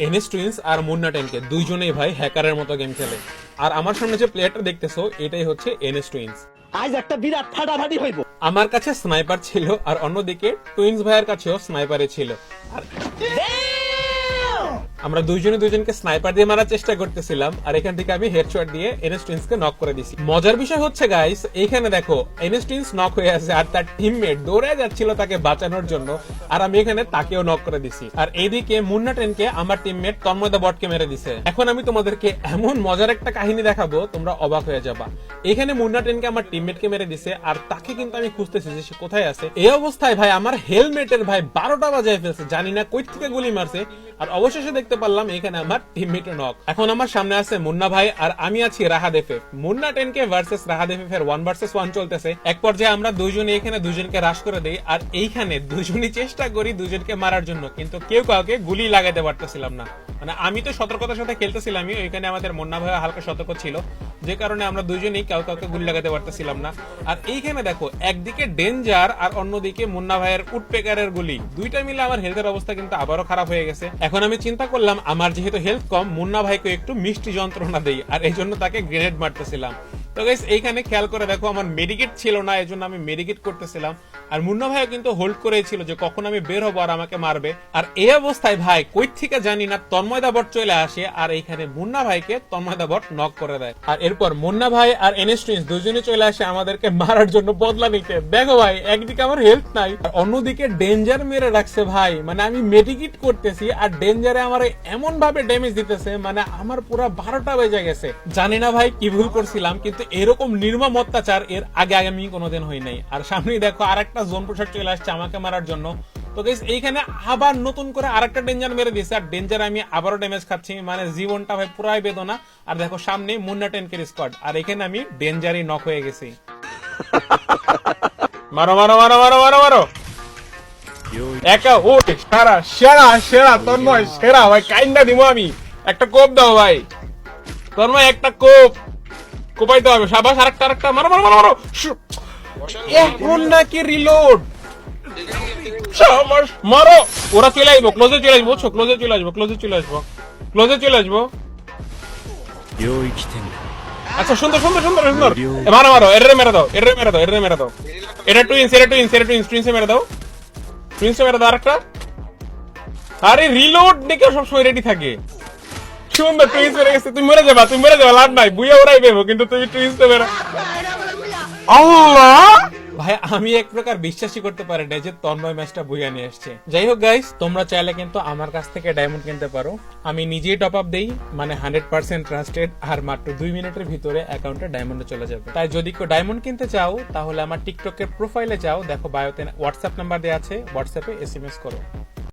NS twins আর মুন্না টেনকে দুইজনেই ভাই হ্যাকারের মতো গেম খেলে। আর আমার সামনে যে প্লেয়ারটা দেখতেছো এটাই হচ্ছে এনএস টুইন্স। আজ একটা বিরাট ফাটাফাটি হইব। আমার কাছে স্নাইপার ছিল আর অন্যদিকে টুইন্স ভাইয়ের কাছেও স্নাইপারে ছিল। আর আমরা দুইজনকে স্নাইপার দিয়ে মারার চেষ্টা করতেছিলাম আর এখান থেকে আমি হেডশট দিয়ে এনএস টুইন্সকে নক করে দিছি। মজার বিষয় হচ্ছে গাইস, এইখানে দেখো এনএস টুইন্স নক হয়ে আছে আর তার টিমমেট দৌড়ে যাচ্ছিল তাকে বাঁচানোর জন্য, আর আমি এখানে তাকেও নক করে দিছি। আর এইদিকে মুন্না টেনকে আমার টিমমেট তন্ময় দা বটকে মেরে দিছে। এখন আমি তোমাদেরকে এমন মজার একটা কাহিনী দেখাবো, তোমরা অবাক হয়ে যাবা। এখানে মুন্না টেনকে আমার টিমমেটকে মেরে দিছে আর তাকে কিন্তু আমি খুঁজতেছি যে সে কোথায় আছে। এই অবস্থায় ভাই আমার হেলমেটের ভাই 12টা বাজায় ফেলছে, জানি না কই থেকে গুলি মারছে। আর অবশেষে দেখতে পারলাম এখানে আমার টিমমেটের নক। এখন আমার সামনে আছে মুন্না ভাই আর আমি আছি রাহাত এফএফ। মুন্না টেনকে ভার্সেস রাহাত এফএফ এর 1 ভার্সেস 1 চলতেছে। এক পর্যায়ে আমরা দুইজনে এখানে দুইজনকে রাশ করে দেই আর এইখানে দুইজনই চেষ্টা করি দুইজনকে মারার জন্য, কিন্তু কেউ কাউকে গুলি লাগাতে পারতেছিলাম না। মানে আমি তো সতর্কতার সাথে খেলতেছিলাম, ওইখানে আমাদের মুন্না ভাই হালকা সতর্ক ছিল, যে কারণে আমরা দুইজনেই কাউকে গুলি লাগাতে পারতেছিলাম না। আর এইখানে দেখো একদিকে ডেঞ্জার আর অন্যদিকে মুন্না ভাইয়ের উডপেকারের গুলি, দুইটা মিলে আমার হেলথের অবস্থা কিন্তু আবারও খারাপ হয়ে গেছে। এখন আমি চিন্তা করলাম আমার যেহেতু হেলথ কম, মুন্না ভাইকে একটু মিষ্টি যন্ত্রণা দেই, আর এই জন্য তাকে গ্রেনেড মারতেছিলাম। তো গাইস এইখানে খেয়াল করে দেখো আমার মেডিকেট ছিল না, এই জন্য আমি মেডিকেট করতেছিলাম। আর মুন্না ভাইও কিন্তু হোল্ড করেছিল যে কখন আমি বের হবো আর আমাকে মারবে। আর এই অবস্থায় ভাই কই থেকে জানি না তন্ময় দা বট চলে আসে আর এইখানে মুন্না ভাইকে তন্ময় দা বট নক করে দেয়। আর এরপর মুন্না ভাই আর এনএস টুইন্স দুজনে চলে আসে আমাদেরকে মারার জন্য বদলা নিতে। দেখো ভাই একদিকে আমার হেলথ নাই আর অন্যদিকে ডেঞ্জার মেরে রাখছে ভাই। মানে আমি মেডিকেট করতেছি আর ডেঞ্জারে আমার এমন ভাবে ড্যামেজ দিতেছে, মানে আমার পুরো 12টা বেজে গেছে। জানি না ভাই কি ভুল করছিলাম, কিন্তু এরকম নির্মম অত্যাচার এর আগে আমি কোনোদিন হই নাই। আর সামনেই দেখো আরেকটা জোন প্রসার চলে আসছে আমাকে মারার জন্য। তো গাইস এইখানে আবার নতুন করে আরেকটা ডেঞ্জার মেরে দিয়েছে আর ডেঞ্জার আমি আবারও ড্যামেজ খাচ্ছি, মানে জীবনটা ভাই পুরাই বেদনা। আর দেখো সামনে মুন্না টেনকের স্কোয়াড আর এখানে আমি ডেঞ্জারই নক হয়ে গেছি। মারো মারো মারো মারো মারো মারো একা ও সেরা সেরা সেরা তন্ময় সেরা ভাই, কাইন্ডা দিব আমি। একটা কোপ দাও ভাই তন্ময়, একটা কোপ কোপাইতে হবে। সাবাস, আরেকটা আরেকটা মারো মারো মারো মারো। এখন নাকি রিলোড, সাবাস মারো। ওরা চলে আসবো, ক্লোজে চলে আসবো, ক্লোজে চলে আসবো, ক্লোজে চলে আসবো, ক্লোজে চলে আসবো। আচ্ছা সুন্দর সুন্দর সুন্দর সুন্দর, মারো মারো, এরে মেরে দাও, এরে মেরে দাও, এরে মেরে দাও। এটা টুইন্স, এটা টুইন্স, এটা টুইন্স, টুইন্সে মেরে দাও, টুইন্সে মেরে দাও আরেকটা। আরে রিলোড দেখে সবসময় রেডি থাকে। সুন্দর, টুইন্স মেরে গেছে। তুমি মরে যাবা, তুমি মরে যাবা, লাভ নাই, বুইয়া ওরাই দেবো, কিন্তু তুমি টুইন্সে মেরে। আল্লাহ ভাই আমি এক প্রকার বিশ্বাসই করতে পারি না যে তন্ময় ম্যাচটা বুইয়া নিয়ে আসছে। যাই হোক গাইস, তোমরা চাইলে কিন্তু আমার কাছ থেকে ডায়মন্ড কিনতে পারো। আমি নিজেই টপ আপ দেই, মানে 100% ট্রাস্টেড, আর মাত্র 2 মিনিটের ভিতরে অ্যাকাউন্টে ডায়মন্ডে চলে যাবে। তাই যদি কেউ ডায়মন্ড কিনতে চাও তাহলে আমার টিকটকের প্রোফাইলে যাও, দেখো বায়োতে হোয়াটসঅ্যাপ নাম্বার দেওয়া আছে, হোয়াটসঅ্যাপে SMS করো।